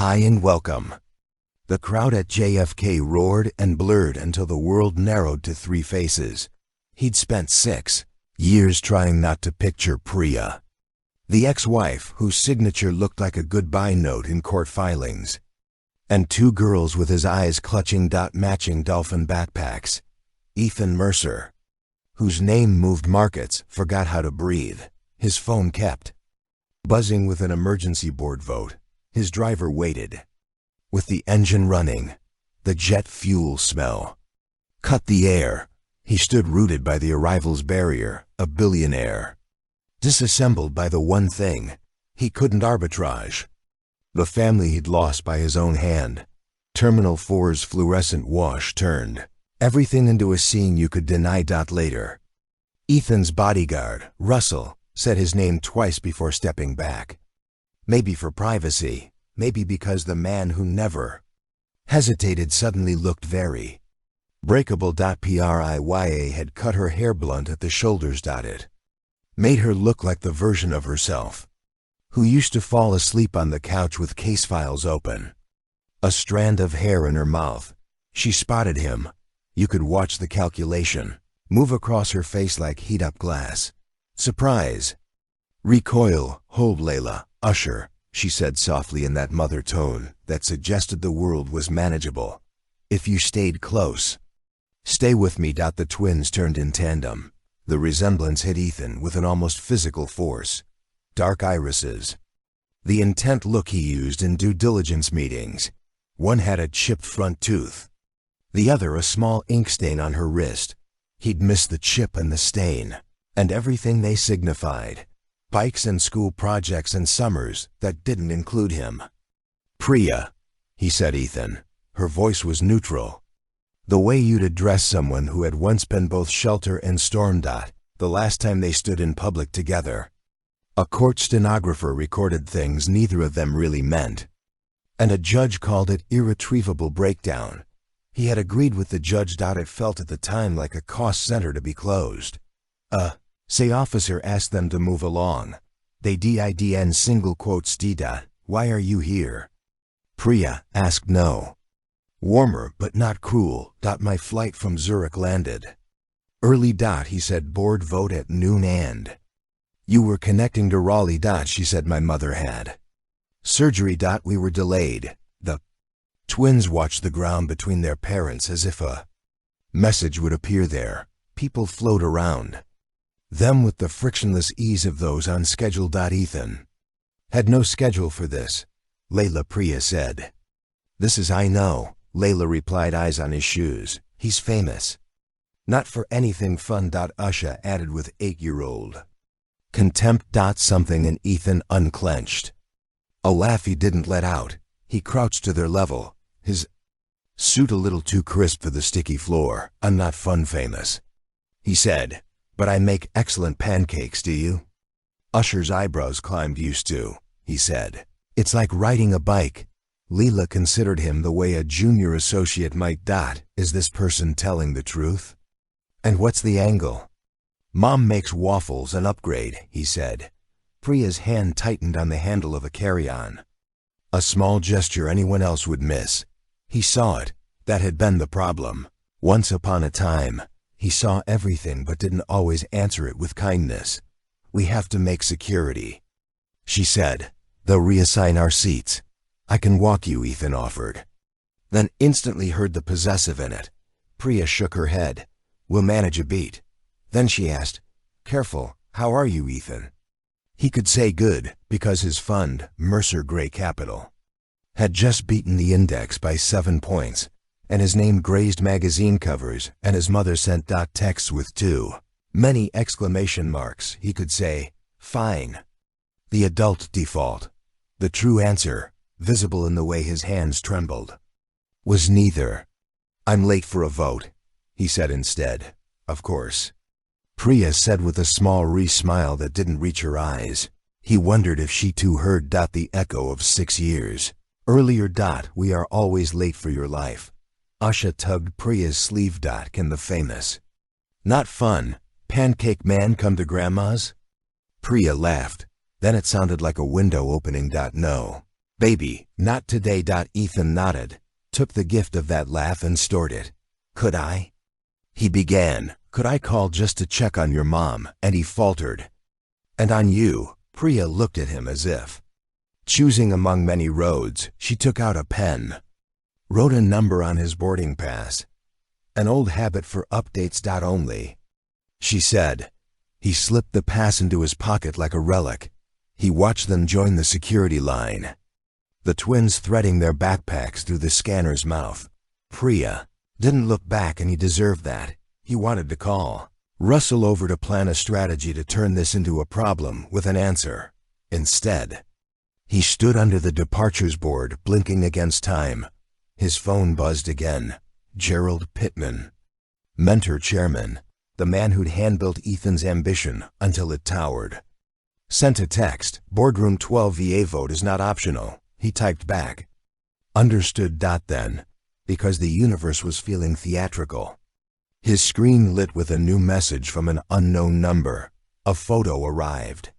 Hi and welcome. The crowd at JFK roared and blurred until the world narrowed to three faces. He'd spent 6 years trying not to picture Priya, the ex-wife whose signature looked like a goodbye note in court filings, and 2 girls with his eyes clutching matching dolphin backpacks. Ethan Mercer, whose name moved markets, forgot how to breathe. His phone kept buzzing with an emergency board vote. His driver waited. With the engine running, the jet fuel smell cut the air. He stood rooted by the arrival's barrier, a billionaire, disassembled by the one thing he couldn't arbitrage: the family he'd lost by his own hand. Terminal 4's fluorescent wash turned everything into a scene you could deny. Later, Ethan's bodyguard, Russell, said his name twice before stepping back. Maybe for privacy, maybe because the man who never hesitated suddenly looked very breakable. Priya had cut her hair blunt at the shoulders. It made her look like the version of herself who used to fall asleep on the couch with case files open, a strand of hair in her mouth. She spotted him. You could watch the calculation move across her face like heat-up glass. Surprise, recoil, hold Layla, Usher, she said softly in that mother tone that suggested the world was manageable if you stayed close. Stay with me. The twins turned in tandem. The resemblance hit Ethan with an almost physical force. Dark irises, the intent look he used in due diligence meetings. One had a chipped front tooth, the other a small ink stain on her wrist. He'd missed the chip and the stain, and everything they signified: bikes and school projects and summers that didn't include him. Priya, he said. Ethan. Her voice was neutral, the way you'd address someone who had once been both shelter and storm. The last time they stood in public together, a court stenographer recorded things neither of them really meant, and a judge called it irretrievable breakdown. He had agreed with the judge. It felt at the time like a cost center to be closed. Say officer asked them to move along. They didn't single quotes d. Why are you here? Priya asked. No. Warmer but not cruel. My flight from Zurich landed early. He said. Board vote at noon and you were connecting to Raleigh. She said. My mother had surgery. We were delayed. The twins watched the ground between their parents as if a message would appear there. People flowed around them with the frictionless ease of those on schedule. Ethan had no schedule for this. Layla, Priya said. This is I know, Layla replied, eyes on his shoes. He's famous. Not for anything fun. Usha added with 8-year-old contempt. Something in Ethan unclenched. A laugh he didn't let out. He crouched to their level, his suit a little too crisp for the sticky floor. I'm not fun famous, he said, but I make excellent pancakes. Do you? Usher's eyebrows climbed. Used to, he said. It's like riding a bike. Leela considered him the way a junior associate might. Is this person telling the truth? And what's the angle? Mom makes waffles, an upgrade, he said. Priya's hand tightened on the handle of a carry-on. A small gesture anyone else would miss. He saw it. That had been the problem. Once upon a time, he saw everything but didn't always answer it with kindness. We have to make security, she said. They'll reassign our seats. I can walk you, Ethan offered, then instantly heard the possessive in it. Priya shook her head. We'll manage a beat. Then she asked, careful, how are you, Ethan? He could say good, because his fund, Mercer Gray Capital, had just beaten the index by 7 points, and his name grazed magazine covers, and his mother sent texts with too many exclamation marks. He could say, fine. The adult default. The true answer, visible in the way his hands trembled, was neither. I'm late for a vote, he said instead. Of course, Priya said with a small smile that didn't reach her eyes. He wondered if she too heard the echo of 6 years earlier. We are always late for your life. Usha tugged Priya's sleeve. Can the famous, not fun, pancake man come to Grandma's? Priya laughed. Then it sounded like a window opening. No. Baby, not today. Ethan nodded, took the gift of that laugh and stored it. Could I? He began. Could I call just to check on your mom? And he faltered. And on you. Priya looked at him as if. Choosing among many roads, she took out a pen. Wrote a number on his boarding pass. An old habit for updates. Only. She said. He slipped the pass into his pocket like a relic. He watched them join the security line. The twins threading their backpacks through the scanner's mouth. Priya didn't look back, and he deserved that. He wanted to call Russell over to plan a strategy to turn this into a problem with an answer. Instead, he stood under the departures board, blinking against time. His phone buzzed again. Gerald Pittman, mentor chairman, the man who'd hand-built Ethan's ambition until it towered. Sent a text. Boardroom 12 VA vote is not optional. He typed back. Understood. Then, because the universe was feeling theatrical. His screen lit with a new message from an unknown number. A photo arrived.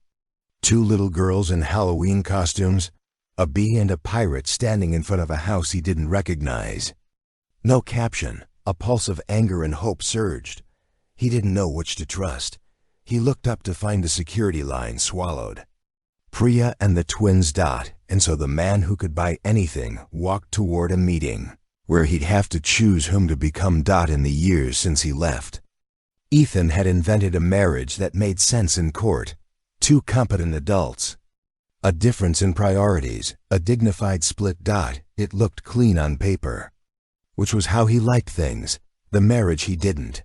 2 little girls in Halloween costumes, a bee and a pirate standing in front of a house he didn't recognize. No caption. A pulse of anger and hope surged. He didn't know which to trust. He looked up to find the security line swallowed. Priya and the twins. And so the man who could buy anything walked toward a meeting where he'd have to choose whom to become. In the years since he left, Ethan had invented a marriage that made sense in court. 2 competent adults. A difference in priorities, a dignified split. It looked clean on paper. Which was how he liked things. The marriage he didn't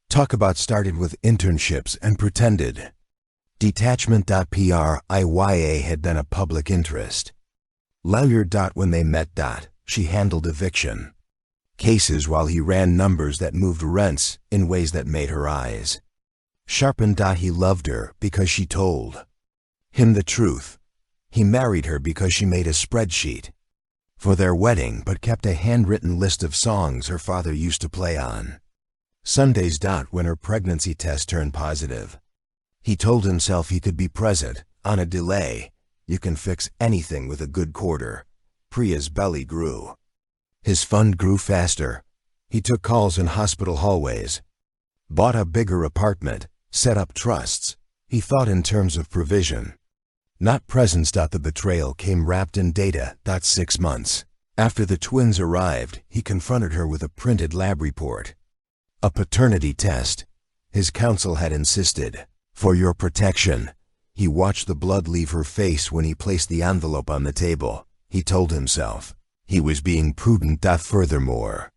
talk about started with internships and pretended detachment. Priya had been a public interest lawyer. When they met. She handled eviction cases while he ran numbers that moved rents in ways that made her eyes sharpen. He loved her because she told him the truth. He married her because she made a spreadsheet for their wedding but kept a handwritten list of songs her father used to play on Sundays. When her pregnancy test turned positive, he told himself he could be present on a delay. You can fix anything with a good quarter. Priya's belly grew. His fund grew faster. He took calls in hospital hallways, bought a bigger apartment, set up trusts. He thought in terms of provision, not presence. The betrayal came wrapped in data. 6 months after the twins arrived, he confronted her with a printed lab report. A paternity test. His counsel had insisted. For your protection. He watched the blood leave her face when he placed the envelope on the table. He told himself he was being prudent. Furthermore,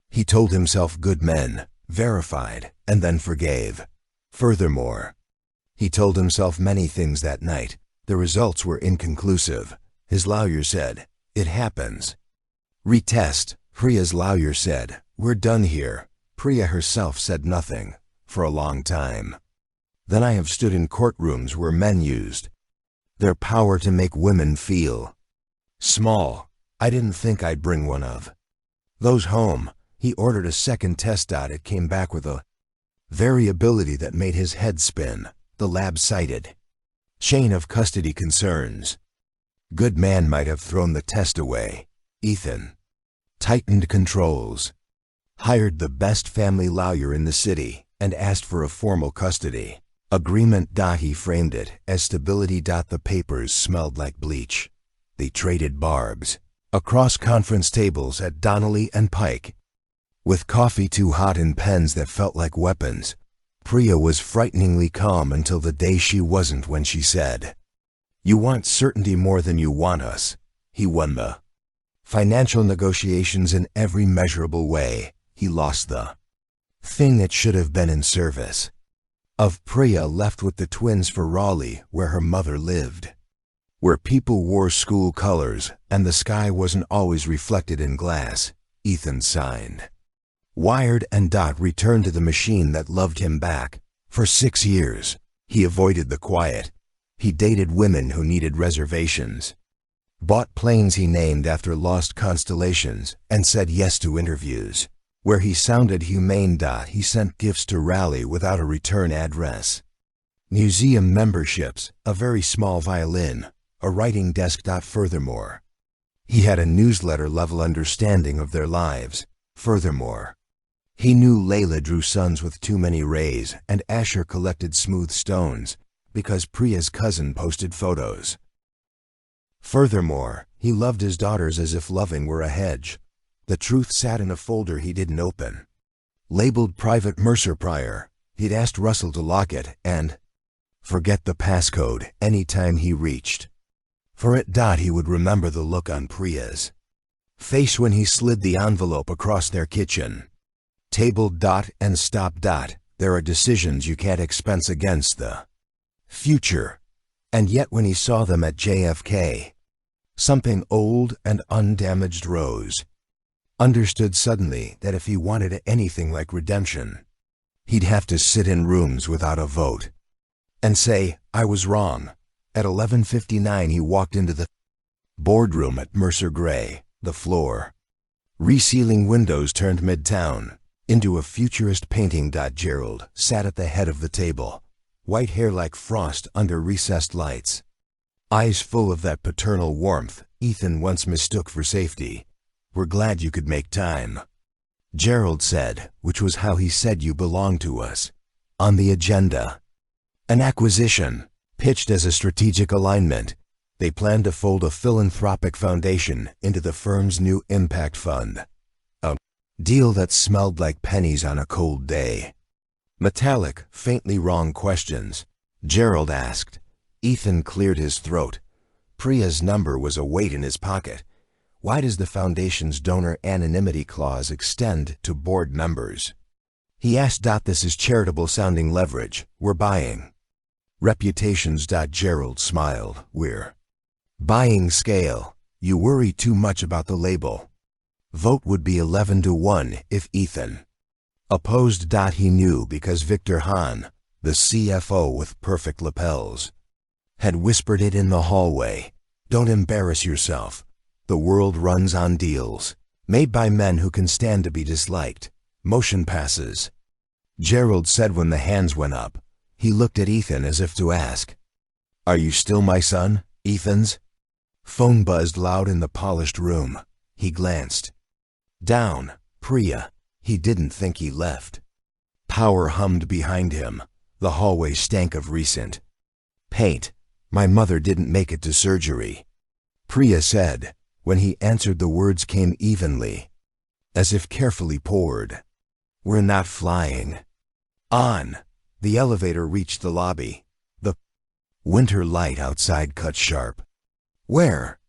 he told himself good men verified and then forgave. Furthermore, he told himself many things that night. The results were inconclusive. His lawyer said, it happens. Retest. Priya's lawyer said, we're done here. Priya herself said nothing for a long time. Then I have stood in courtrooms where men used their power to make women feel small. I didn't think I'd bring one of those home. He ordered a second test. It came back with a variability that made his head spin. The lab cited chain of custody concerns. Good man might have thrown the test away. Ethan tightened controls, hired the best family lawyer in the city, and asked for a formal custody agreement. He framed it as stability. The papers smelled like bleach. They traded barbs across conference tables at Donnelly and Pike, with coffee too hot and pens that felt like weapons. Priya was frighteningly calm until the day she wasn't, when she said, "You want certainty more than you want us." He won the financial negotiations in every measurable way. He lost the thing that should have been in service of Priya, left with the twins for Raleigh, where her mother lived, where people wore school colors and the sky wasn't always reflected in glass. Ethan signed. Wired and returned to the machine that loved him back. For 6 years, he avoided the quiet. He dated women who needed reservations, bought planes he named after lost constellations, and said yes to interviews where he sounded humane. He sent gifts to Raleigh without a return address, museum memberships, a very small violin, a writing desk. Furthermore, he had a newsletter-level understanding of their lives. Furthermore, he knew Layla drew suns with too many rays and Asher collected smooth stones because Priya's cousin posted photos. Furthermore, he loved his daughters as if loving were a hedge. The truth sat in a folder he didn't open. Labeled Private Mercer Pryor, he'd asked Russell to lock it and forget the passcode anytime he reached for it. He would remember the look on Priya's face when he slid the envelope across their kitchen table. And stop. There are decisions you can't expense against the future. And yet when he saw them at JFK, something old and undamaged rose. Understood suddenly that if he wanted anything like redemption, he'd have to sit in rooms without a vote and say, I was wrong. At 11:59 he walked into the boardroom at Mercer Gray, the floor. Resealing windows turned midtown into a futurist painting. Gerald sat at the head of the table, white hair like frost under recessed lights, eyes full of that paternal warmth Ethan once mistook for safety. We're glad you could make time, Gerald said, which was how he said you belong to us. On the agenda, an acquisition, pitched as a strategic alignment. They planned to fold a philanthropic foundation into the firm's new impact fund. A deal that smelled like pennies on a cold day. Metallic, faintly wrong questions, Gerald asked. Ethan cleared his throat. Priya's number was a weight in his pocket. Why does the foundation's donor anonymity clause extend to board members? He asked. This is charitable-sounding leverage. We're buying reputations. Gerald smiled. We're buying scale. You worry too much about the label. Vote would be 11-1 if Ethan opposed. He knew because Victor Hahn, the CFO with perfect lapels, had whispered it in the hallway. Don't embarrass yourself. The world runs on deals made by men who can stand to be disliked. Motion passes, Gerald said when the hands went up. He looked at Ethan as if to ask, Are you still my son, Ethan's? Phone buzzed loud in the polished room. He glanced down. Priya. He didn't think he left. Power hummed behind him. The hallway stank of recent paint. My mother didn't make it to surgery, Priya said. When he answered, the words came evenly, as if carefully poured. We're not flying. On. The elevator reached the lobby. The winter light outside cut sharp. Where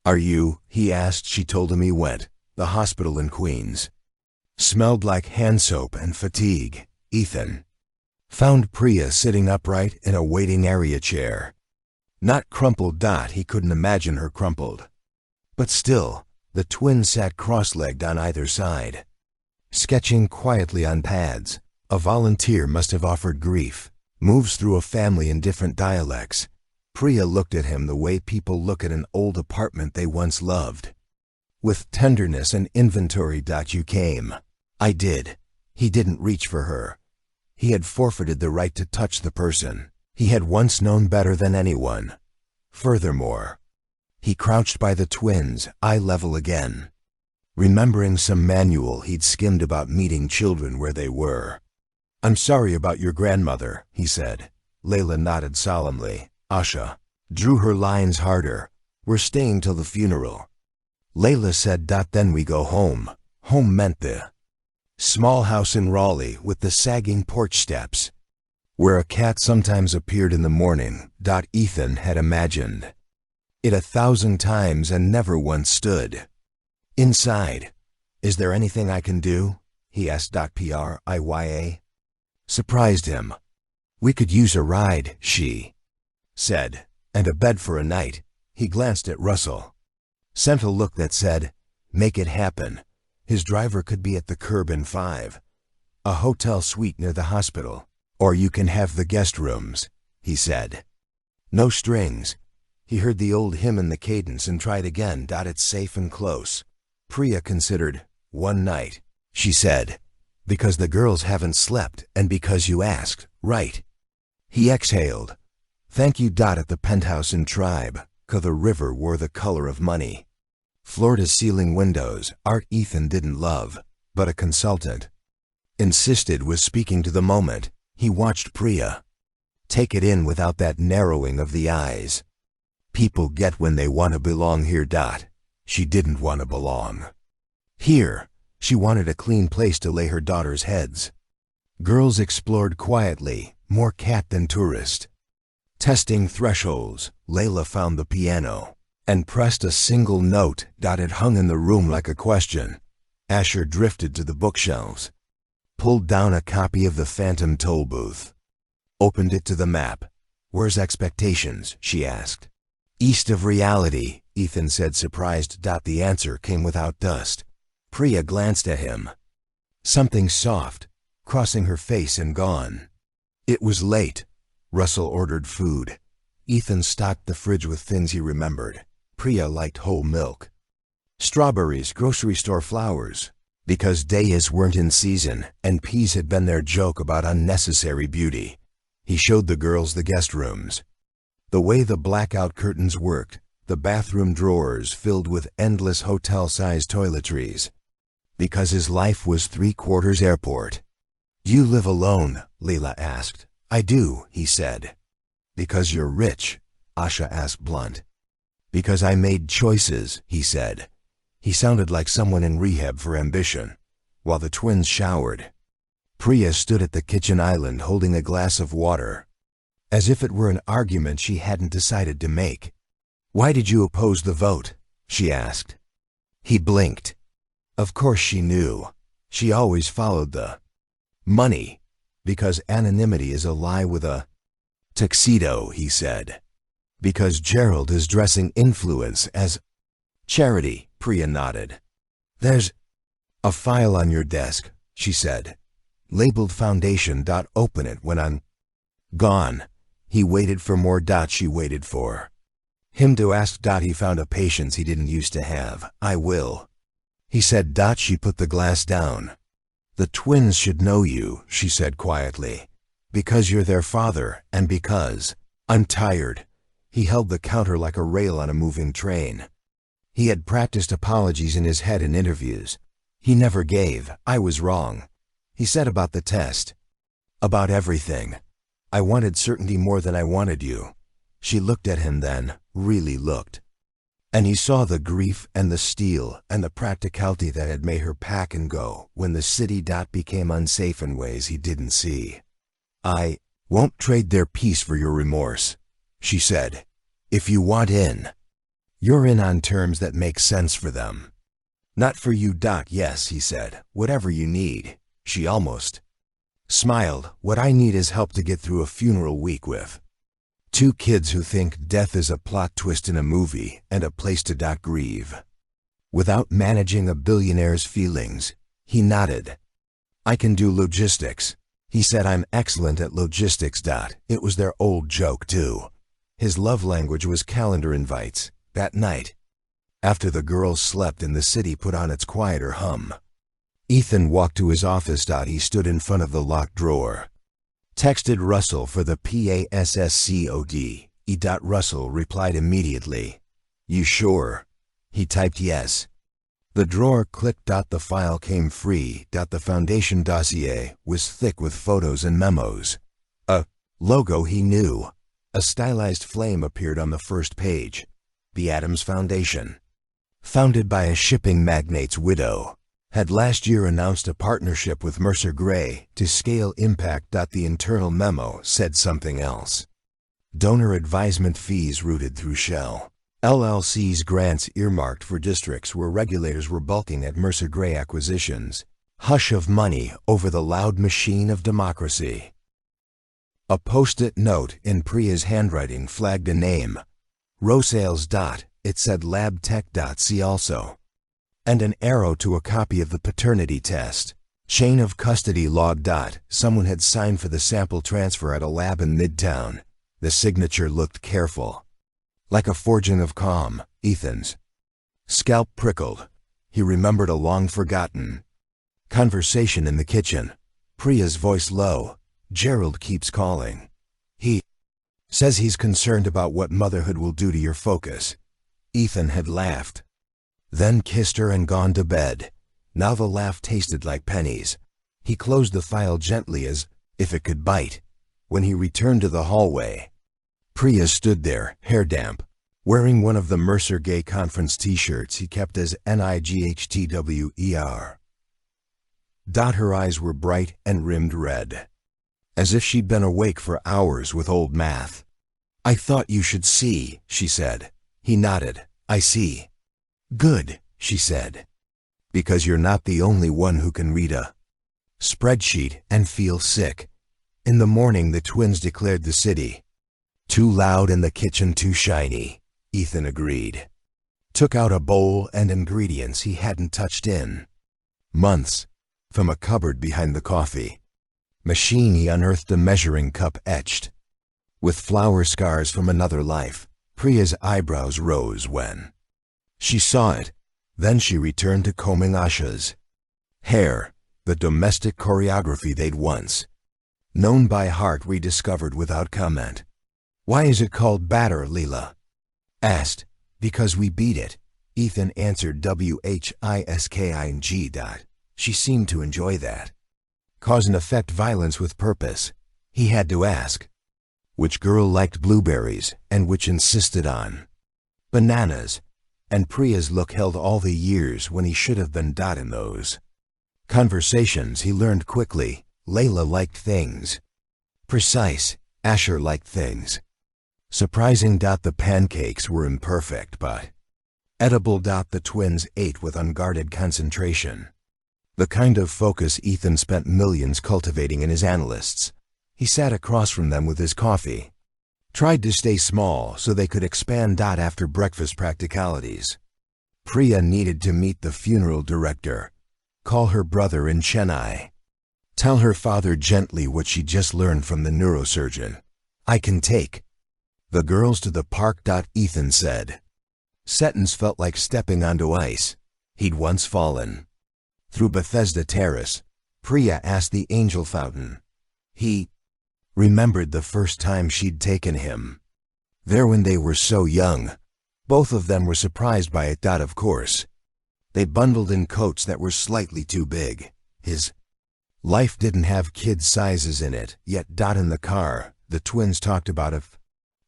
are you? He asked. She told him he went. The hospital in Queens. Smelled like hand soap and fatigue. Ethan found Priya sitting upright in a waiting area chair. Not crumpled. He couldn't imagine her crumpled. But still, the twins sat cross-legged on either side, sketching quietly on pads. A volunteer must have offered grief. Moves through a family in different dialects. Priya looked at him the way people look at an old apartment they once loved. With tenderness and inventory. You came. I did. He didn't reach for her. He had forfeited the right to touch the person he had once known better than anyone. Furthermore, he crouched by the twins, eye level again, remembering some manual he'd skimmed about meeting children where they were. I'm sorry about your grandmother, he said. Layla nodded solemnly. Asha drew her lines harder. We're staying till the funeral. Layla said. Then we go home. Home meant the small house in Raleigh with the sagging porch steps, where a cat sometimes appeared in the morning. Ethan had imagined it 1,000 times and never once stood inside. Is there anything I can do? He asked. Priya surprised him. We could use a ride, she said, and a bed for a night. He glanced at Russell. Sent a look that said, make it happen. His driver could be at the curb in 5. A hotel suite near the hospital. Or you can have the guest rooms, he said. No strings. He heard the old hymn in the cadence and tried again. It's safe and close. Priya considered. One night, she said. Because the girls haven't slept and because you asked, right? He exhaled. Thank you. At the penthouse in Tribe. 'Cause the river wore the color of money. Floor-to-ceiling windows, art Ethan didn't love, but a consultant insisted was speaking to the moment. He watched Priya take it in without that narrowing of the eyes. People get when they want to belong here. She didn't want to belong here. She wanted a clean place to lay her daughters' heads. Girls explored quietly, more cat than tourist. Testing thresholds, Layla found the piano and pressed a single note. It hung in the room like a question. Asher drifted to the bookshelves, pulled down a copy of the Phantom Toll Booth, opened it to the map. "Where's expectations?" she asked. "East of reality," Ethan said, surprised. The answer came without dust. Priya glanced at him. Something soft, crossing her face and gone. It was late. Russell ordered food. Ethan stocked the fridge with things he remembered. Priya liked whole milk, strawberries, grocery store flowers, because dahlias weren't in season, and peas had been their joke about unnecessary beauty. He showed the girls the guest rooms, the way the blackout curtains worked, the bathroom drawers filled with endless hotel-sized toiletries, because his life was three-quarters airport. "Do you live alone?" Leela asked. "I do," he said. "Because you're rich?" Asha asked blunt. "Because I made choices," he said. He sounded like someone in rehab for ambition. While the twins showered, Priya stood at the kitchen island holding a glass of water, as if it were an argument she hadn't decided to make. "Why did you oppose the vote?" she asked. He blinked. Of course she knew. She always followed the money, because anonymity is a lie with a tuxedo, he said. Because Gerald is dressing influence as charity, Priya nodded. "There's a file on your desk," she said, "labeled foundation. Open it when I'm gone." He waited for more. She waited for him to ask. He found a patience he didn't used to have. "I will," he said. She put the glass down. "The twins should know you," she said quietly, "because you're their father and because I'm tired." He held the counter like a rail on a moving train. He had practiced apologies in his head in interviews. He never gave. "I was wrong," he said, "about the test. About everything. I wanted certainty more than I wanted you." She looked at him then, really looked. And he saw the grief and the steel and the practicality that had made her pack and go when the city. Became unsafe in ways he didn't see. "I won't trade their peace for your remorse," she said. "If you want in, you're in on terms that make sense for them. Not for you. Yes," he said, "whatever you need." She almost smiled. "What I need is help to get through a funeral week with two kids who think death is a plot twist in a movie and a place to grieve without managing a billionaire's feelings." He nodded. "I can do logistics," he said. "I'm excellent at logistics." It was their old joke too. His love language was calendar invites. That night, after the girls slept and the city put on its quieter hum, Ethan walked to his office. He stood in front of the locked drawer. Texted Russell for the PASSCOD. Russell replied immediately. "You sure?" He typed yes. The drawer clicked. The file came free. The foundation dossier was thick with photos and memos. A logo he knew. A stylized flame appeared on the first page. The Adams Foundation, founded by a shipping magnate's widow, had last year announced a partnership with Mercer Gray to scale impact. The internal memo said something else. Donor advisement fees routed through Shell LLC's grants earmarked for districts where regulators were balking at Mercer Gray acquisitions. Hush of money over the loud machine of democracy. A post-it note in Priya's handwriting flagged a name. Rosales. It said Lab Tech. See also. And an arrow to a copy of the paternity test. Chain of custody log. Someone had signed for the sample transfer at a lab in Midtown. The signature looked careful, like a forging of calm. Ethan's scalp prickled. He remembered a long-forgotten conversation in the kitchen. Priya's voice low. "Gerald keeps calling. He Says he's concerned about what motherhood will do to your focus. Ethan had laughed, then kissed her and gone to bed. Now the laugh tasted like pennies. He closed the file gently as if it could bite. When he returned to the hallway, Priya stood there, hair damp, wearing one of the Mercer Gay Conference t-shirts he kept as NIGHTWER. Her eyes were bright and rimmed red, as if she'd been awake for hours with old math. "I thought you should see," she said. He nodded. "I see." "Good," she said. "Because you're not the only one who can read a spreadsheet and feel sick." In the morning, the twins declared the city too loud and the kitchen too shiny. Ethan agreed. Took out a bowl and ingredients he hadn't touched in months. From a cupboard behind the coffee machine, he unearthed a measuring cup etched with flower scars from another life. Priya's eyebrows rose when she saw it. Then she returned to combing Asha's hair, the domestic choreography they'd once known by heart rediscovered without comment. "Why is it called batter?" Leela asked. "Because we beat it," Ethan answered, WHISKING. She seemed to enjoy that. Cause and effect violence with purpose. He had to ask which girl liked blueberries and which insisted on bananas, and Priya's look held all the years when he should have been in those conversations. He learned quickly. Layla liked things precise. Asher liked things surprising. The pancakes were imperfect but edible. The twins ate with unguarded concentration, the kind of focus Ethan spent millions cultivating in his analysts. He sat across from them with his coffee, tried to stay small so they could expand. After breakfast practicalities. Priya needed to meet the funeral director, call her brother in Chennai, tell her father gently what she just learned from the neurosurgeon. "I can take the girls to the park," Ethan said. Sentence felt like stepping onto ice. He'd once fallen through Bethesda Terrace. Priya asked the Angel Fountain. He remembered the first time she'd taken him there when they were so young. Both of them were surprised by it. Of course, they bundled in coats that were slightly too big. His life didn't have kid sizes in it yet. In the car, the twins talked about a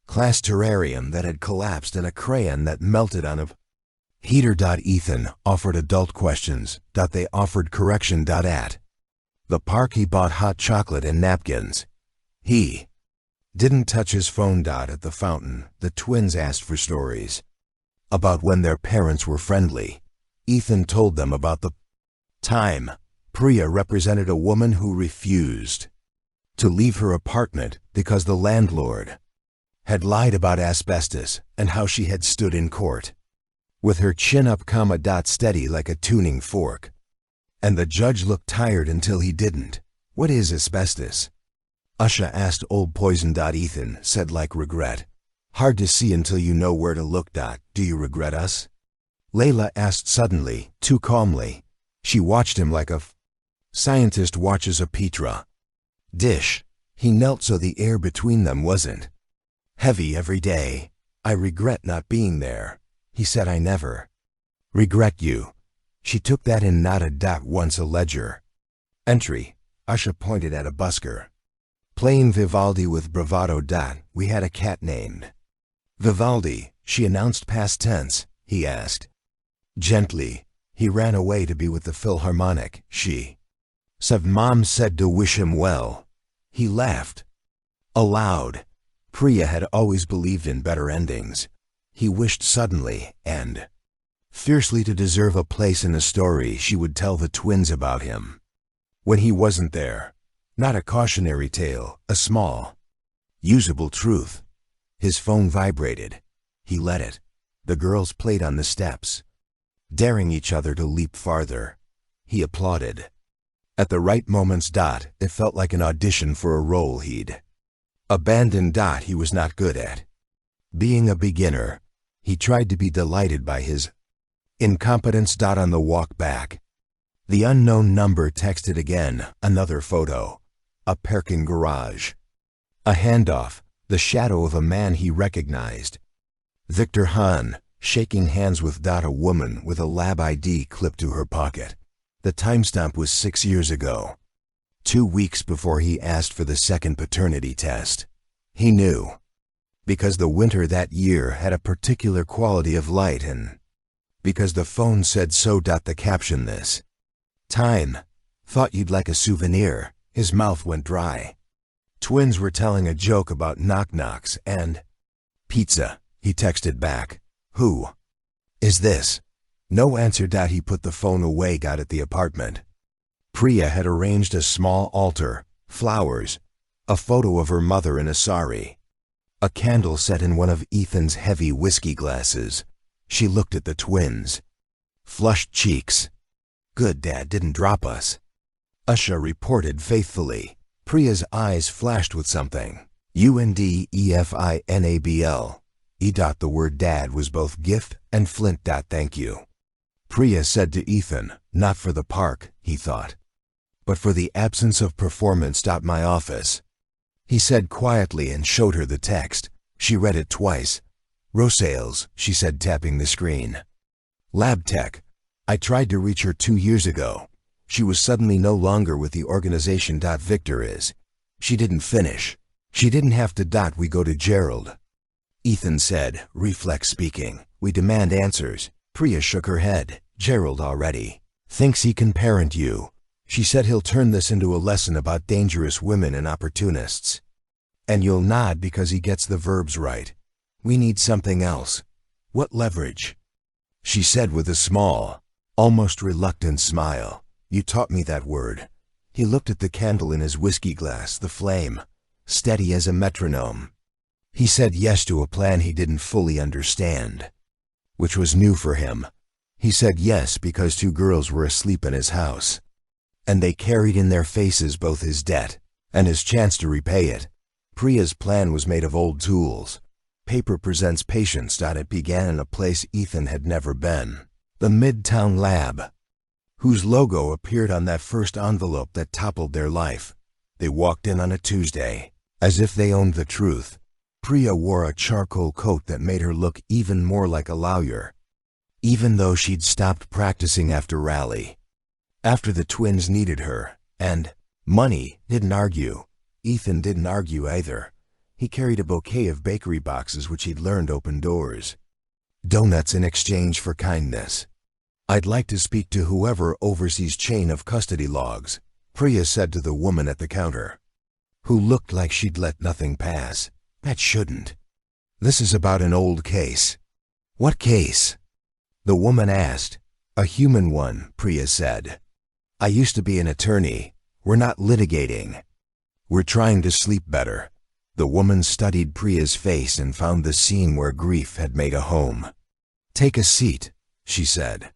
class terrarium that had collapsed and a crayon that melted on a heater. Ethan offered adult questions. They offered correction. At the park, he bought hot chocolate and napkins. He didn't touch his phone. At the fountain, the twins asked for stories about when their parents were friendly. Ethan told them about the time Priya represented a woman who refused to leave her apartment because the landlord had lied about asbestos, and how she had stood in court with her chin up, steady like a tuning fork. And the judge looked tired until he didn't. "What is asbestos?" Asha asked. "Old poison." Ethan said, like regret. "Hard to see until you know where to look." "Do you regret us?" Layla asked suddenly, too calmly. She watched him like a scientist watches a Petra dish. He knelt so the air between them wasn't heavy every day. "I regret not being there," he said. "I never regret you." She took that in, nodded. "Once a ledger entry." Asha pointed at a busker playing Vivaldi with bravado. "We had a cat named Vivaldi," she announced. "Past tense?" he asked gently. "He ran away to be with the Philharmonic." She said, "Mom said to wish him well." He laughed aloud. Priya had always believed in better endings. He wished suddenly and fiercely to deserve a place in a story she would tell the twins about him when he wasn't there. Not a cautionary tale, a small, usable truth. His phone vibrated. He let it. The girls played on the steps, daring each other to leap farther. He applauded at the right moments. It felt like an audition for a role he'd abandoned. He was not good at being a beginner. He tried to be delighted by his incompetence. On the walk back, the unknown number texted again. Another photo. A parking garage. A handoff. the shadow of a man he recognized. Victor Hahn, shaking hands with a woman with a lab ID clipped to her pocket. The timestamp was 6 years ago. 2 weeks before he asked for the second paternity test. He knew. Because the winter that year had a particular quality of light and because the phone said so. The caption this time, thought you'd like a souvenir. His mouth went dry. Twins were telling a joke about knock-knocks and pizza. He texted back. Who is this? No answer. He put the phone away. Got at the apartment. Priya had arranged a small altar, flowers, a photo of her mother in a sari, a candle set in one of Ethan's heavy whiskey glasses. She looked at the twins. Flushed cheeks. Good, Dad didn't drop us, Usha reported faithfully. Priya's eyes flashed with something. UNDEFINABL. The word Dad was both gift and Flint. Thank you. Priya said to Ethan, not for the park, he thought, but for the absence of performance. My office. He said quietly and showed her the text. She read it twice. Rosales, she said, tapping the screen. Lab tech. I tried to reach her 2 years ago. She was suddenly no longer with the organization. Victor is. She didn't finish. She didn't have to. We go to Gerald. Ethan said, reflex speaking. We demand answers. Priya shook her head. Gerald already thinks he can parent you. She said he'll turn this into a lesson about dangerous women and opportunists. And you'll nod because he gets the verbs right. We need something else. What leverage? She said with a small, almost reluctant smile. You taught me that word. He looked at the candle in his whiskey glass, the flame, steady as a metronome. He said yes to a plan he didn't fully understand, which was new for him. He said yes because 2 girls were asleep in his house, and they carried in their faces both his debt and his chance to repay it. Priya's plan was made of old tools. Paper presents patience. It began in a place Ethan had never been, the Midtown Lab, whose logo appeared on that first envelope that toppled their life. They walked in on a Tuesday, as if they owned the truth. Priya wore a charcoal coat that made her look even more like a lawyer, even though she'd stopped practicing after rally. After the twins needed her, and money didn't argue. Ethan didn't argue either. He carried a bouquet of bakery boxes which he'd learned opened doors. Donuts in exchange for kindness. I'd like to speak to whoever oversees chain of custody logs, Priya said to the woman at the counter, who looked like she'd let nothing pass. That shouldn't. This is about an old case. What case? The woman asked. A human one, Priya said. I used to be an attorney. We're not litigating. We're trying to sleep better. The woman studied Priya's face and found the scene where grief had made a home. Take a seat, she said.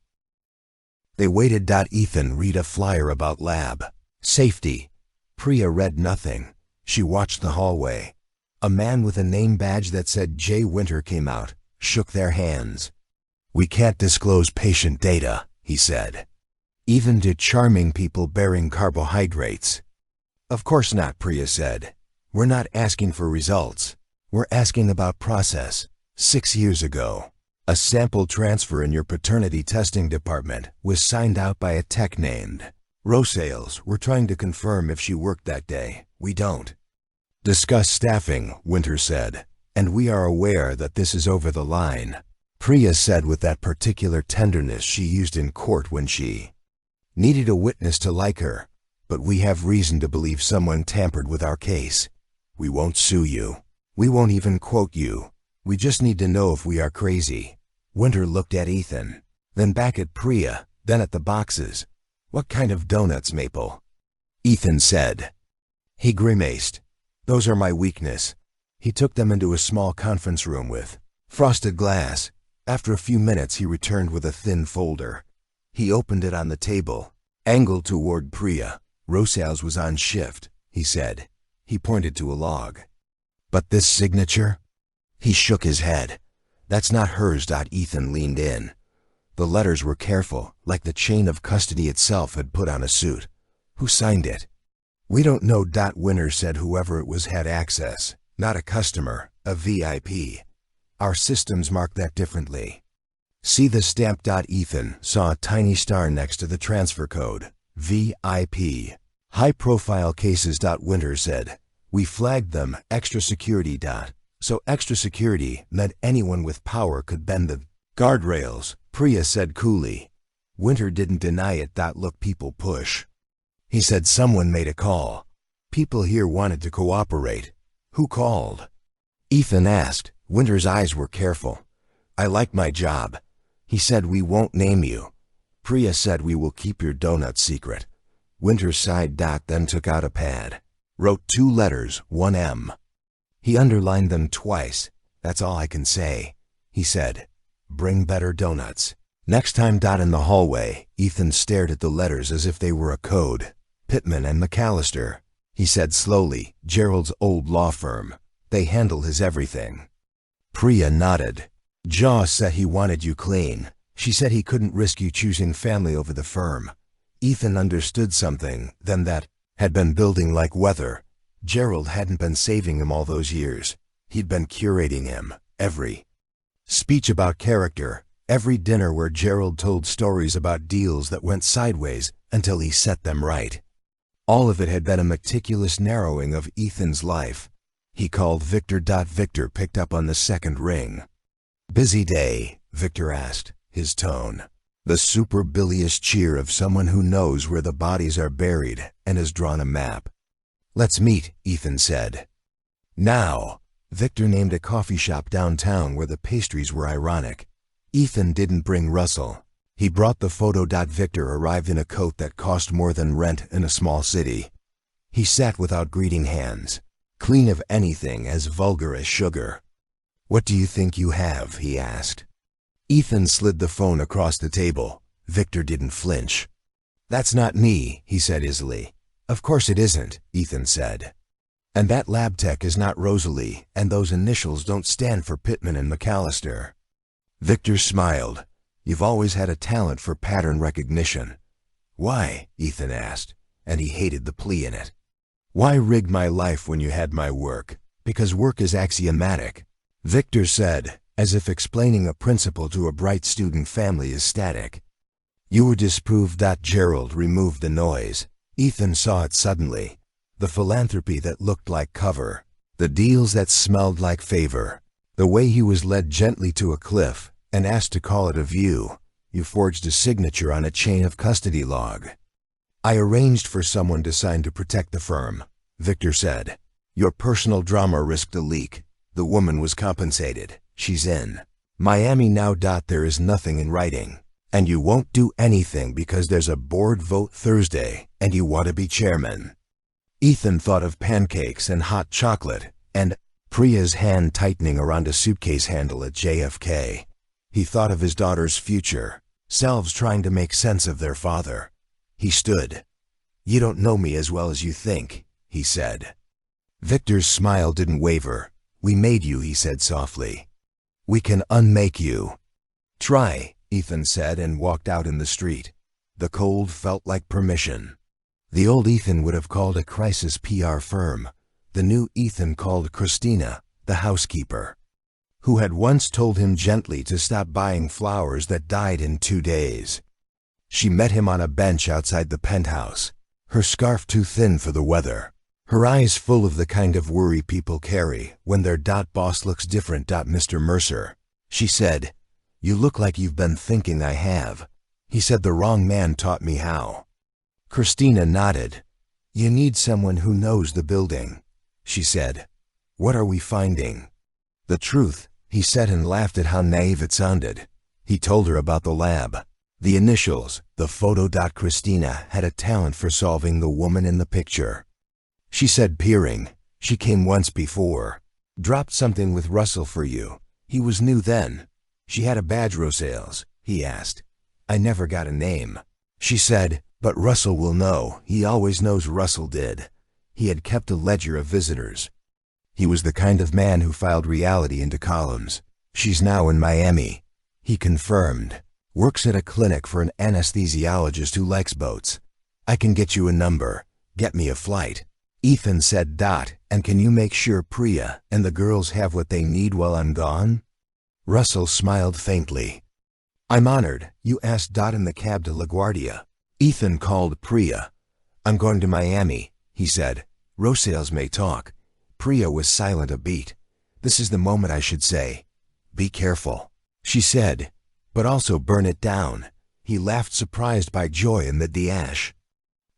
They waited. Ethan read a flyer about lab safety. Priya read nothing. She watched the hallway. A man with a name badge that said J. Winter came out, shook their hands. We can't disclose patient data, he said. Even to charming people bearing carbohydrates. Of course not, Priya said. We're not asking for results. We're asking about process. 6 years ago, a sample transfer in your paternity testing department was signed out by a tech named Rosales. We're trying to confirm if she worked that day. We don't discuss staffing, Winter said, and we are aware that this is over the line, Priya said with that particular tenderness she used in court when she needed a witness to like her. But we have reason to believe someone tampered with our case. We won't sue you. We won't even quote you. We just need to know if we are crazy. Winter looked at Ethan, then back at Priya, then at the boxes. What kind of donuts, Maple? Ethan said. He grimaced. Those are my weakness. He took them into a small conference room with frosted glass. After a few minutes he returned with a thin folder. He opened it on the table, angled toward Priya. Rosales was on shift, he said. He pointed to a log. But this signature? He shook his head. That's not hers. Ethan leaned in. The letters were careful, like the chain of custody itself had put on a suit. Who signed it? We don't know. Winter said whoever it was had access. Not a customer, a VIP. Our systems mark that differently. See the stamp. Ethan saw a tiny star next to the transfer code, VIP. High-profile cases. Winter said, we flagged them, extra security. So extra security meant anyone with power could bend the guardrails, Priya said coolly. Winter didn't deny it. Look, people push. He said someone made a call. People here wanted to cooperate. Who called? Ethan asked. Winter's eyes were careful. I like my job. He said we won't name you. Priya said we will keep your donut secret. Winter sighed. Then took out a pad. Wrote 2 letters, 1 M. He underlined them twice. That's all I can say. He said, bring better donuts. Next time. In the hallway, Ethan stared at the letters as if they were a code. Pittman and McAllister. He said slowly, Gerald's old law firm. They handle his everything. Priya nodded. Jaw said he wanted you clean. She said he couldn't risk you choosing family over the firm. Ethan understood something, then, that had been building like weather. Gerald hadn't been saving him all those years. He'd been curating him, every speech about character, every dinner where Gerald told stories about deals that went sideways until he set them right. All of it had been a meticulous narrowing of Ethan's life. He called Victor. Victor picked up on the second ring. Busy day? Victor asked, his tone the super bilious cheer of someone who knows where the bodies are buried and has drawn a map. Let's meet, Ethan said. Now. Victor named a coffee shop downtown where the pastries were ironic. Ethan didn't bring Russell. He brought the photo. Victor arrived in a coat that cost more than rent in a small city. He sat without greeting hands, clean of anything as vulgar as sugar. What do you think you have? He asked. Ethan slid the phone across the table. Victor didn't flinch. That's not me, he said easily. Of course it isn't, Ethan said. And that lab tech is not Rosalie, and those initials don't stand for Pittman and McAllister. Victor smiled. You've always had a talent for pattern recognition. Why? Ethan asked, and he hated the plea in it. Why rig my life when you had my work? Because work is axiomatic. Victor said, as if explaining a principle to a bright student family is static. You were disproved. Gerald removed the noise. Ethan saw it suddenly. The philanthropy that looked like cover. The deals that smelled like favor. The way he was led gently to a cliff and asked to call it a view. You forged a signature on a chain of custody log. I arranged for someone to sign to protect the firm, Victor said. Your personal drama risked a leak. The woman was compensated. She's in Miami now. There is nothing in writing. And you won't do anything because there's a board vote Thursday and you want to be chairman. Ethan thought of pancakes and hot chocolate and Priya's hand tightening around a suitcase handle at JFK. He thought of his daughter's future, selves trying to make sense of their father. He stood. You don't know me as well as you think, he said. Victor's smile didn't waver. We made you, he said softly. We can unmake you. Try, Ethan said and walked out in the street. The cold felt like permission. The old Ethan would have called a crisis PR firm. The new Ethan called Christina, the housekeeper, who had once told him gently to stop buying flowers that died in 2 days. She met him on a bench outside the penthouse, her scarf too thin for the weather, her eyes full of the kind of worry people carry when their boss looks different. Mr. Mercer, she said, you look like you've been thinking. I have. He said the wrong man taught me how. Christina nodded. You need someone who knows the building, she said. What are we finding? The truth, he said and laughed at how naive it sounded. He told her about the lab, the initials, the photo. Christina had a talent for solving the woman in the picture. She said, peering, she came once before. Dropped something with Russell for you. He was new then. She had a badge. Rosales, he asked. I never got a name. She said, but Russell will know. He always knows. Russell did. He had kept a ledger of visitors. He was the kind of man who filed reality into columns. She's now in Miami, he confirmed. Works at a clinic for an anesthesiologist who likes boats. I can get you a number. Get me a flight. Ethan said. And can you make sure Priya and the girls have what they need while I'm gone? Russell smiled faintly. I'm honored. You asked Dot in the cab to LaGuardia. Ethan called Priya. I'm going to Miami, he said. Rosales may talk. Priya was silent a beat. This is the moment I should say. Be careful, she said, but also burn it down. He laughed, surprised by joy amid the ash.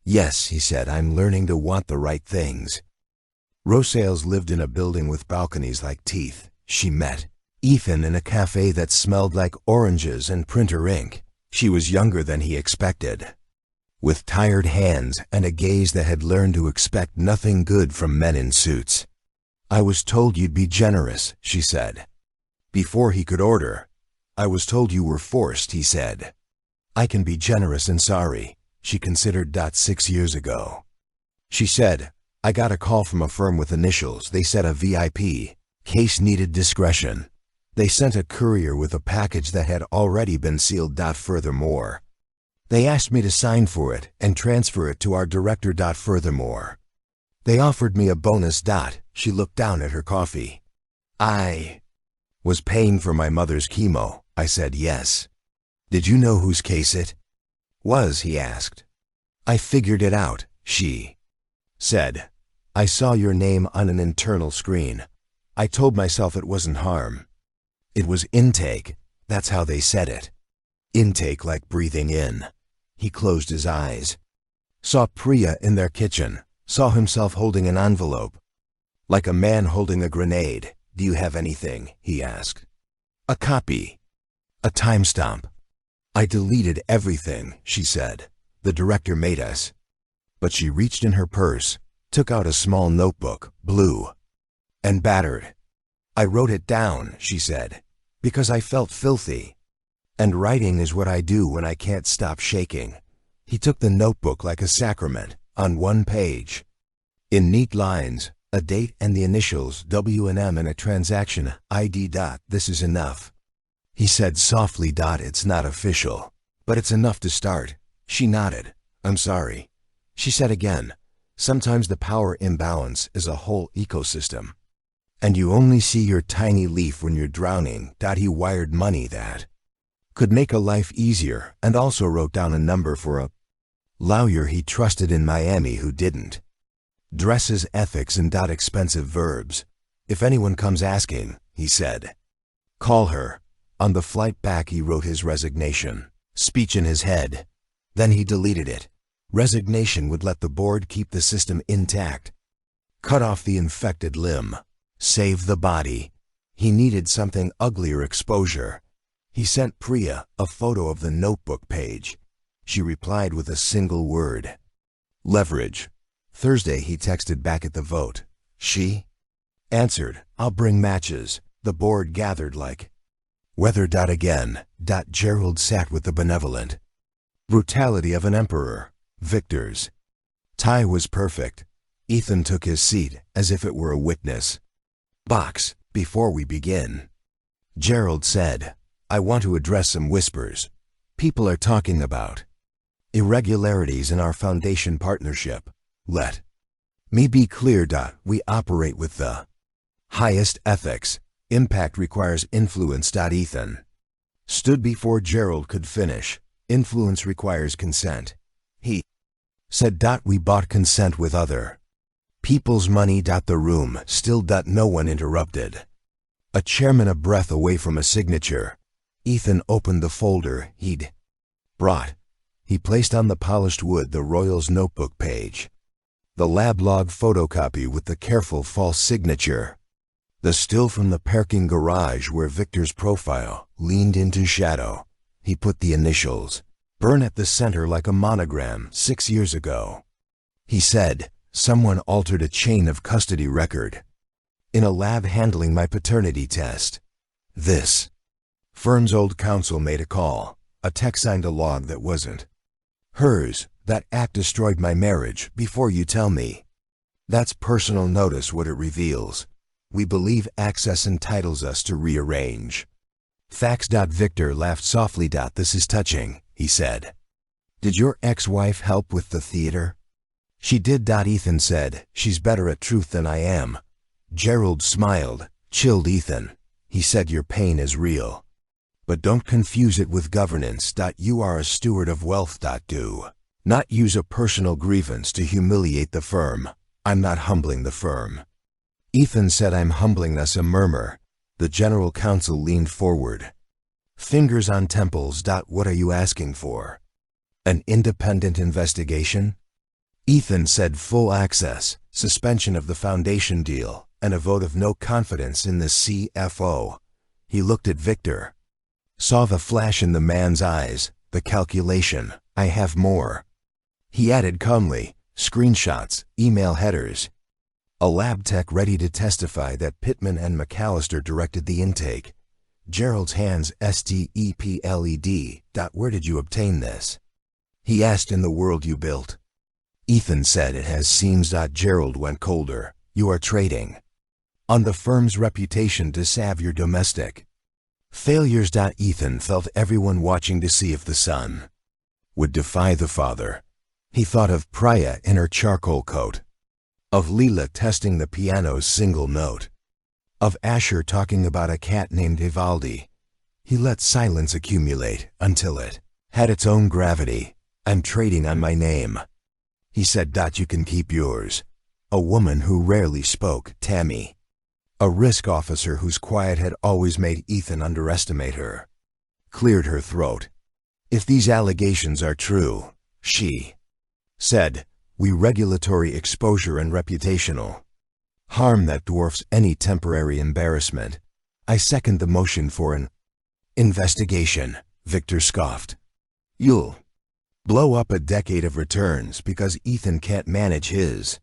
Yes, he said, I'm learning to want the right things. Rosales lived in a building with balconies like teeth. She met Ethan in a cafe that smelled like oranges and printer ink. She was younger than he expected, with tired hands and a gaze that had learned to expect nothing good from men in suits. I was told you'd be generous, she said. Before he could order, I was told you were forced, he said. I can be generous and sorry, she considered. 6 years ago. She said, I got a call from a firm with initials. They said a VIP case needed discretion. They sent a courier with a package that had already been sealed. Furthermore, they asked me to sign for it and transfer it to our director. Furthermore, they offered me a bonus. She looked down at her coffee. I was paying for my mother's chemo. I said yes. Did you know whose case it was? He asked. I figured it out, she said. I saw your name on an internal screen. I told myself it wasn't harm. It was intake. That's how they said it. Intake, like breathing in. He closed his eyes. Saw Priya in their kitchen. Saw himself holding an envelope. Like a man holding a grenade. Do you have anything? He asked. A copy. A timestamp. I deleted everything, she said. The director made us. But she reached in her purse, took out a small notebook, blue and battered. I wrote it down, she said, because I felt filthy. And writing is what I do when I can't stop shaking. He took the notebook like a sacrament, on one page. In neat lines, a date and the initials W&M and a transaction ID. This is enough, he said softly. It's not official, but it's enough to start. She nodded. I'm sorry, she said again. Sometimes the power imbalance is a whole ecosystem, and you only see your tiny leaf when you're drowning. He wired money that could make a life easier and also wrote down a number for a lawyer he trusted in Miami who didn't. Dresses ethics and expensive verbs. If anyone comes asking, he said, call her. On the flight back he wrote his resignation speech in his head. Then he deleted it. Resignation would let the board keep the system intact. Cut off the infected limb. Save the body. He needed something uglier exposure. He sent Priya a photo of the notebook page. She replied with a single word. Leverage. Thursday he texted back at the vote. She answered, I'll bring matches. The board gathered like weather. Again. Gerald sat with the benevolent brutality of an emperor. Victor's tie was perfect. Ethan took his seat as if it were a witness box. Before we begin, Gerald said, I want to address some whispers. People are talking about irregularities in our foundation partnership. Let me be clear. We operate with the highest ethics. Impact requires influence. Ethan stood before Gerald could finish. Influence requires consent. He said. We bought consent with other people's money. The room still. No one interrupted. A chairman a breath away from a signature. Ethan opened the folder he'd brought. He placed on the polished wood the Royals notebook page, the lab log photocopy with the careful false signature, the still from the parking garage where Victor's profile leaned into shadow. He put the initials, burn at the center like a monogram. 6 years ago, he said, someone altered a chain of custody record in a lab handling my paternity test. This firm's old counsel made a call. A tech signed a log that wasn't hers. That act destroyed my marriage. Before you tell me, that's personal. Notice what it reveals. We believe access entitles us to rearrange facts. Victor laughed softly. This is touching, he said. Did your ex-wife help with the theater? She did. Ethan said, she's better at truth than I am. Gerald smiled, chilled Ethan. He said, your pain is real. But don't confuse it with governance. You are a steward of wealth. Do not use a personal grievance to humiliate the firm. I'm not humbling the firm. Ethan said, I'm humbling us. A murmur. The general counsel leaned forward. Fingers on temples. What are you asking for? An independent investigation? Ethan said, full access, suspension of the foundation deal, and a vote of no confidence in the CFO. He looked at Victor. Saw the flash in the man's eyes, the calculation. I have more. He added calmly, screenshots, email headers. A lab tech ready to testify that Pittman and McAllister directed the intake. Gerald's hands stepled. Where did you obtain this? He asked. In the world you built. Ethan said, it has seams. Gerald went colder. You are trading on the firm's reputation to salve your domestic failures. Ethan felt everyone watching to see if the son would defy the father. He thought of Priya in her charcoal coat, of Leela testing the piano's single note, of Asher talking about a cat named Ivaldi. He let silence accumulate until it had its own gravity. I'm trading on my name. He said. You can keep yours. A woman who rarely spoke, Tammy. A risk officer whose quiet had always made Ethan underestimate her. Cleared her throat. If these allegations are true, she said, we regulatory exposure and reputational harm that dwarfs any temporary embarrassment. I second the motion for an investigation. Victor scoffed. You'll blow up a decade of returns because Ethan can't manage his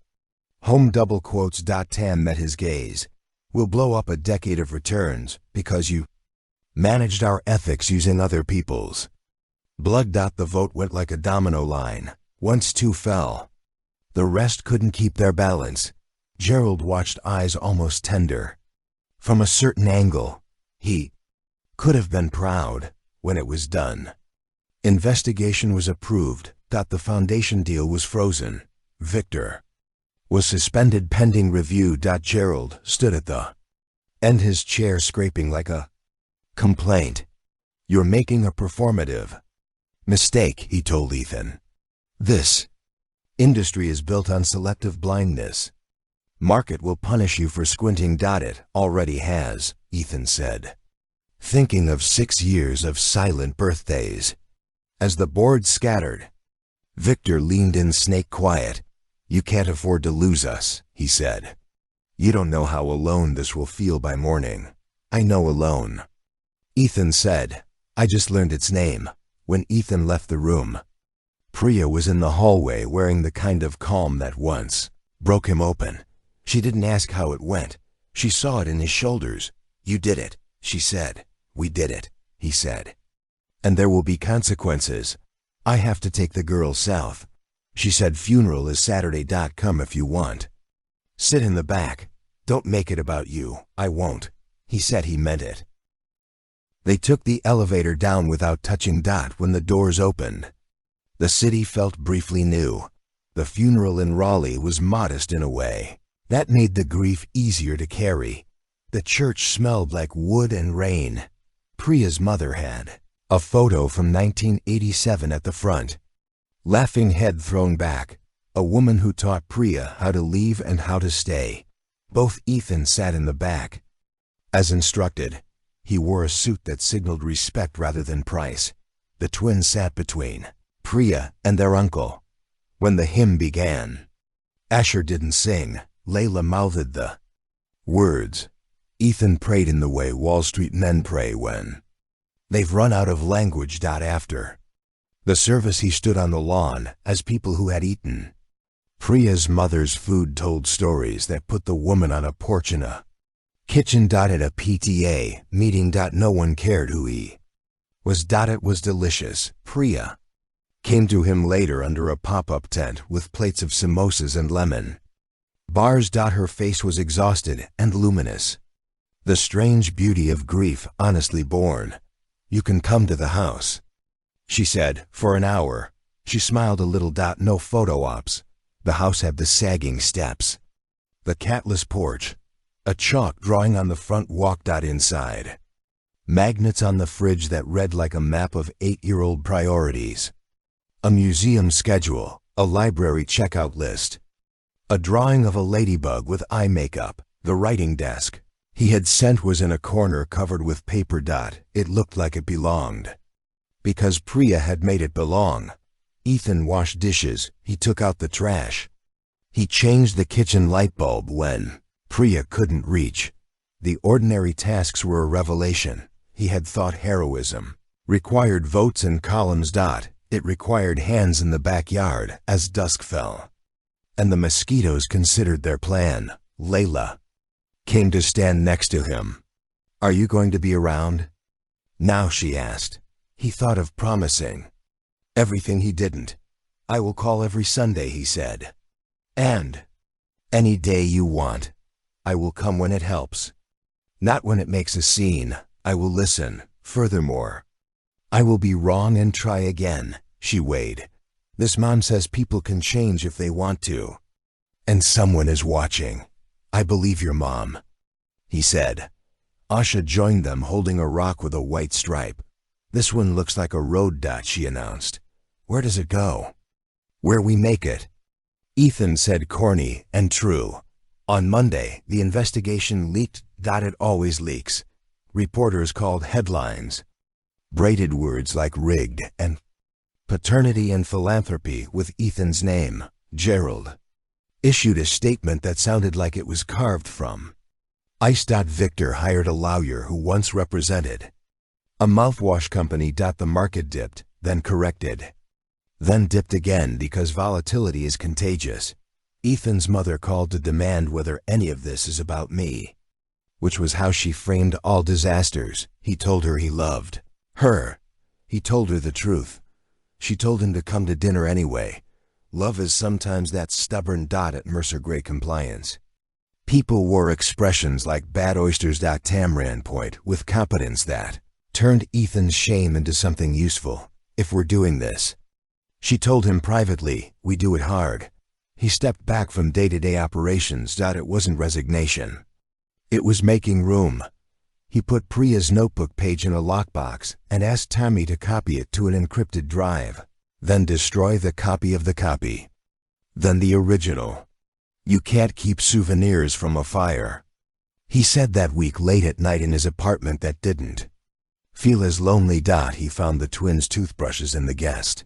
home. Tam met his gaze. We'll blow up a decade of returns because you managed our ethics using other people's blood. The vote went like a domino line. Once two fell, the rest couldn't keep their balance. Gerald watched, eyes almost tender. From a certain angle, he could have been proud when it was done. Investigation was approved. The foundation deal was frozen. Victor was suspended pending review. Gerald stood at the end, his chair scraping like a complaint. You're making a performative mistake, he told Ethan. This industry is built on selective blindness. Market will punish you for squinting. It already has, Ethan said, thinking of 6 years of silent birthdays. As the board scattered, Victor leaned in, snake quiet. You can't afford to lose us, he said. You don't know how alone this will feel by morning. I know alone. Ethan said, I just learned its name. When Ethan left the room, Priya was in the hallway wearing the kind of calm that once broke him open. She didn't ask how it went. She saw it in his shoulders. You did it, she said. We did it, he said. And there will be consequences. I have to take the girl south. She said, funeral is Saturday. Come if you want. Sit in the back. Don't make it about you. I won't. He said he meant it. They took the elevator down without touching. When the doors opened, the city felt briefly new. The funeral in Raleigh was modest in a way that made the grief easier to carry. The church smelled like wood and rain. Priya's mother had a photo from 1987 at the front. Laughing head thrown back. A woman who taught Priya how to leave and how to stay. Both Ethan sat in the back. As instructed, he wore a suit that signaled respect rather than price. The twins sat between Priya and their uncle. When the hymn began, Asher didn't sing. Layla mouthed the words. Ethan prayed in the way Wall Street men pray when they've run out of language. After the service, he stood on the lawn as people who had eaten Priya's mother's food told stories that put the woman on a porch in a kitchen. At a PTA meeting. No one cared who he was. It was delicious. Priya came to him later under a pop-up tent with plates of samosas and lemon bars. Her face was exhausted and luminous. The strange beauty of grief honestly born. You can come to the house, she said, for an hour. She smiled a little. No photo ops. The house had the sagging steps, the catless porch, a chalk drawing on the front walk. Inside, magnets on the fridge that read like a map of 8-year-old priorities, a museum schedule, a library checkout list, a drawing of a ladybug with eye makeup. The writing desk he had sent was in a corner covered with paper. It looked like it belonged, because Priya had made it belong. Ethan washed dishes, he took out the trash. He changed the kitchen light bulb when Priya couldn't reach. The ordinary tasks were a revelation. He had thought heroism required votes and columns. It required hands in the backyard as dusk fell. And the mosquitoes considered their plan. Layla came to stand next to him. "Are you going to be around now?" she asked. He thought of promising everything he didn't. "I will call every Sunday," he said. "And any day you want. I will come when it helps. Not when it makes a scene. I will listen. Furthermore, I will be wrong and try again." She weighed. "This mom says people can change if they want to. And someone is watching. I believe your mom," he said. Asha joined them holding a rock with a white stripe. "This one looks like a road." She announced. "Where does it go?" "Where we make it." Ethan said, corny and true. On Monday, the investigation leaked. It always leaks. Reporters called headlines, braided words like rigged and paternity and philanthropy with Ethan's name. Gerald issued a statement that sounded like it was carved from ice. Victor hired a lawyer who once represented a mouthwash company. The market dipped, then corrected, then dipped again because volatility is contagious. Ethan's mother called to demand whether any of this is about me, which was how she framed all disasters. He told her he loved her. He told her the truth. She told him to come to dinner anyway. Love is sometimes that stubborn. At Mercer Gray Compliance, people wore expressions like bad oysters. Tam ran point with competence that turned Ethan's shame into something useful. "If we're doing this," she told him privately, "we do it hard." He stepped back from day-to-day operations. It wasn't resignation. It was making room. He put Priya's notebook page in a lockbox and asked Tommy to copy it to an encrypted drive, then destroy the copy of the copy, then the original. "You can't keep souvenirs from a fire," he said that week late at night in his apartment that didn't feel as lonely. He found the twins' toothbrushes in the guest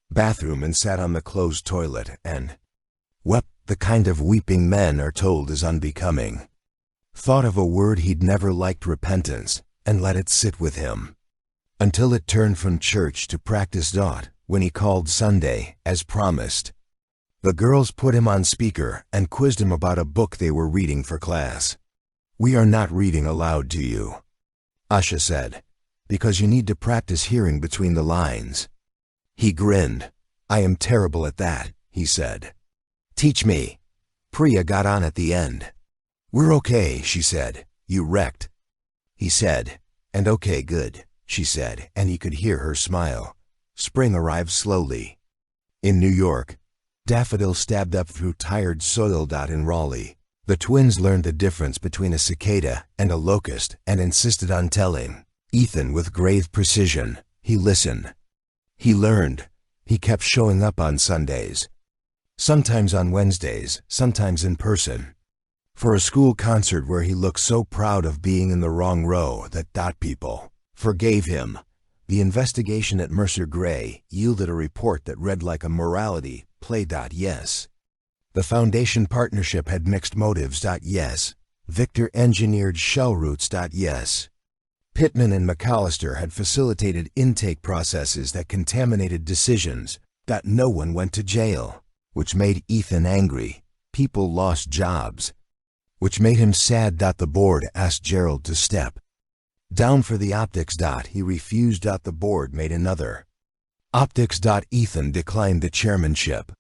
bathroom and sat on the closed toilet and wept, the kind of weeping men are told is unbecoming. Thought of a word he'd never liked, repentance, and let it sit with him until it turned from church to practice. When he called Sunday, as promised, the girls put him on speaker and quizzed him about a book they were reading for class. "We are not reading aloud to you," Asha said, "because you need to practice hearing between the lines." He grinned. "I am terrible at that," he said. "Teach me." Priya got on at the end. "We're okay," she said. "You wrecked," he said. "And okay, good," she said, and he could hear her smile. Spring arrived slowly. In New York, daffodils stabbed up through tired soil. In Raleigh, the twins learned the difference between a cicada and a locust and insisted on telling Ethan with grave precision. He listened. He learned. He kept showing up on Sundays, sometimes on Wednesdays, sometimes in person, for a school concert where he looked so proud of being in the wrong row that people forgave him. The investigation at Mercer Gray yielded a report that read like a morality play. Yes. The foundation partnership had mixed motives. Yes. Victor engineered shell routes. Yes. Pittman and McAllister had facilitated intake processes that contaminated decisions. No one went to jail, which made Ethan angry. People lost jobs, which made him sad. The board asked Gerald to step down for the optics. He refused. The board made another optics. Ethan declined the chairmanship.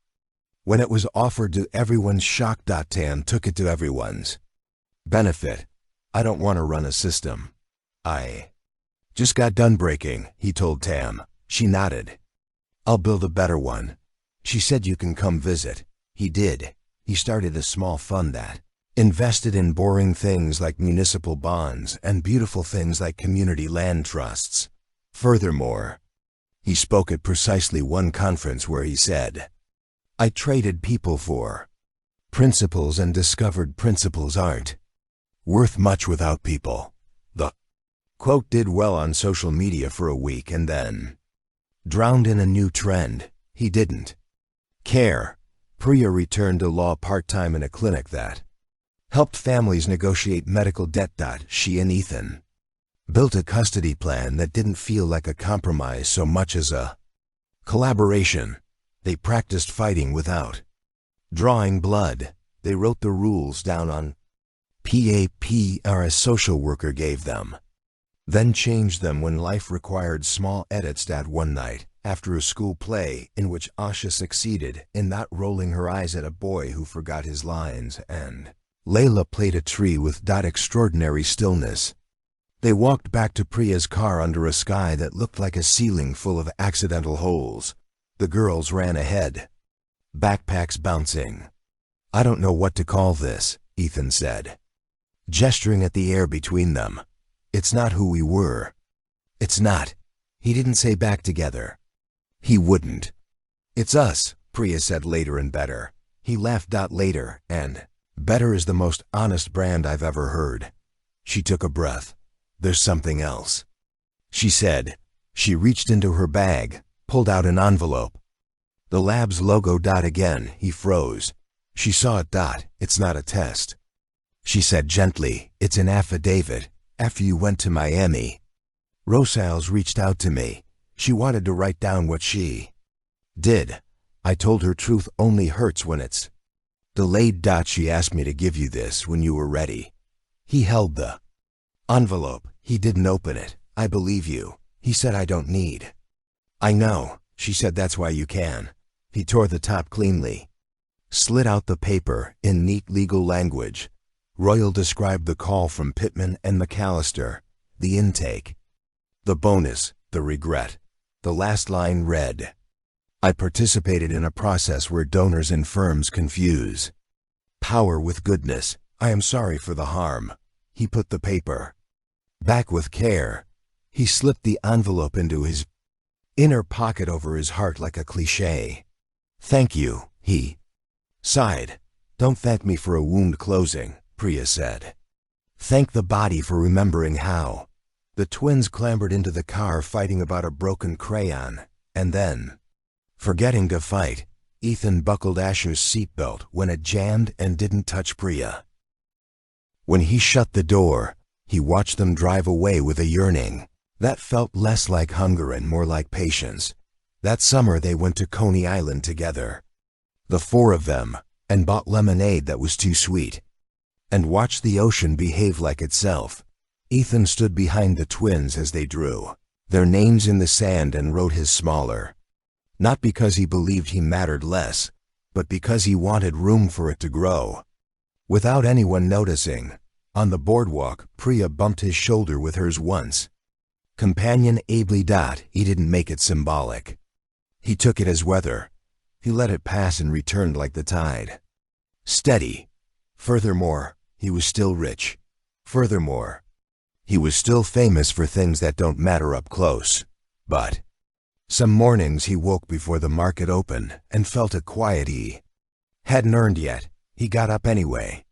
When it was offered to everyone's shock. Tam took it to everyone's benefit. "I don't want to run a system. I just got done breaking," he told Tam. She nodded. "I'll build a better one." She said, "You can come visit." He did. He started a small fund that invested in boring things like municipal bonds and beautiful things like community land trusts. Furthermore, he spoke at precisely one conference where he said, "I traded people for principles and discovered principles aren't worth much without people." The quote did well on social media for a week and then drowned in a new trend. He didn't care. Priya returned to law part-time in a clinic that helped families negotiate medical debt. She and Ethan built a custody plan that didn't feel like a compromise so much as a collaboration. They practiced fighting without drawing blood. They wrote the rules down on paper a social worker gave them, then changed them when life required small edits. That one night, after a school play in which Asha succeeded in not rolling her eyes at a boy who forgot his lines, and Layla played a tree with extraordinary stillness, they walked back to Priya's car under a sky that looked like a ceiling full of accidental holes. The girls ran ahead, backpacks bouncing. "I don't know what to call this," Ethan said, gesturing at the air between them. "It's not who we were. It's not." He didn't say back together. He wouldn't. "It's us," Priya said later, and better. He laughed. Later, and better is the most honest brand I've ever heard. She took a breath. "There's something else," she said. She reached into her bag, pulled out an envelope. The lab's logo. Again, he froze. She saw it. "It's not a test," she said gently. "It's an affidavit. After you went to Miami, Rosales reached out to me. She wanted to write down what she did. I told her truth only hurts when it's delayed. She asked me to give you this when you were ready." He held the envelope. He didn't open it. "I believe you," he said. "I don't need." "I know," she said. "That's why you can." He tore the top cleanly, slid out the paper in neat legal language. Royal described the call from Pittman and McAllister, the intake, the bonus, the regret. The last line read, "I participated in a process where donors and firms confuse power with goodness. I am sorry for the harm." He put the paper back with care. He slipped the envelope into his inner pocket over his heart like a cliché. "Thank you," he sighed. "Don't thank me for a wound closing," Priya said. "Thank the body for remembering how." The twins clambered into the car, fighting about a broken crayon, and then, forgetting to fight, Ethan buckled Asher's seatbelt when it jammed and didn't touch Priya. When he shut the door, he watched them drive away with a yearning that felt less like hunger and more like patience. That summer they went to Coney Island together, the four of them, and bought lemonade that was too sweet, and watched the ocean behave like itself. Ethan stood behind the twins as they drew their names in the sand and wrote his smaller. Not because he believed he mattered less, but because he wanted room for it to grow. Without anyone noticing, on the boardwalk, Priya bumped his shoulder with hers once. Companion ably. He didn't make it symbolic. He took it as weather. He let it pass and returned like the tide. Steady. Furthermore, he was still rich. Furthermore, he was still famous for things that don't matter up close. But some mornings he woke before the market opened and felt a quiet he hadn't earned yet. He got up anyway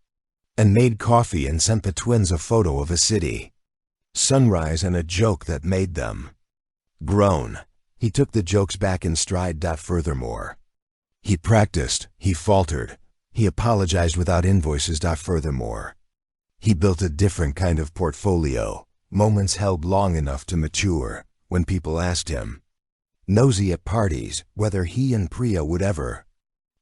and made coffee and sent the twins a photo of a city sunrise and a joke that made them groan. He took the jokes back in stride. Furthermore, he practiced, he faltered, he apologized without invoices. Furthermore, he built a different kind of portfolio, moments held long enough to mature. When people asked him, nosy at parties, whether he and Priya would ever,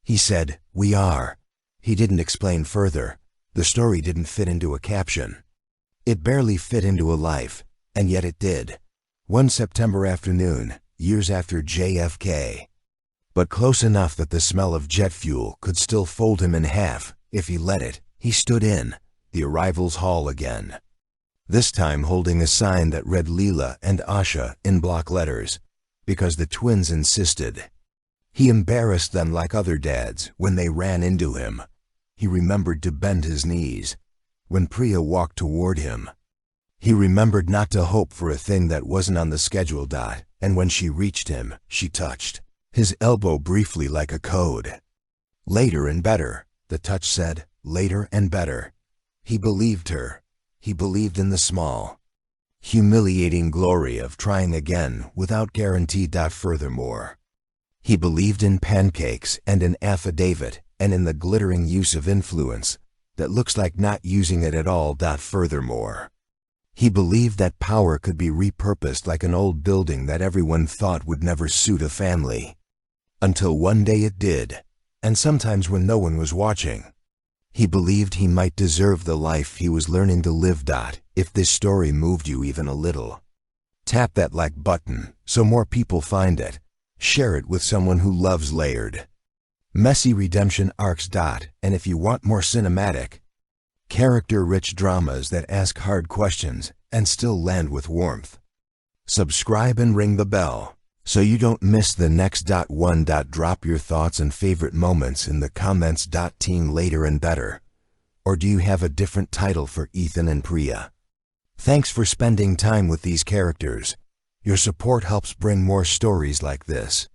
he said, "We are." He didn't explain further. The story didn't fit into a caption. It barely fit into a life, and yet it did. One September afternoon, years after JFK. But close enough that the smell of jet fuel could still fold him in half, if he let it. He stood in the arrivals hall again, this time holding a sign that read Leela and Asha in block letters, because the twins insisted. He embarrassed them like other dads when they ran into him. He remembered to bend his knees when Priya walked toward him. He remembered not to hope for a thing that wasn't on the schedule. And when she reached him, she touched his elbow briefly like a code. Later and better, the touch said, later and better. He believed her. He believed in the small, humiliating glory of trying again without guarantee. Furthermore, he believed in pancakes and an affidavit and in the glittering use of influence that looks like not using it at all. Furthermore, he believed that power could be repurposed like an old building that everyone thought would never suit a family. Until one day it did, and sometimes when no one was watching. He believed he might deserve the life he was learning to live. If this story moved you even a little, tap that like button so more people find it. Share it with someone who loves layered, messy redemption arcs. And if you want more cinematic, character-rich dramas that ask hard questions and still land with warmth, subscribe and ring the bell so you don't miss the next one. Drop your thoughts and favorite moments in the comments. Team Later and Better. Or do you have a different title for Ethan and Priya? Thanks for spending time with these characters. Your support helps bring more stories like this.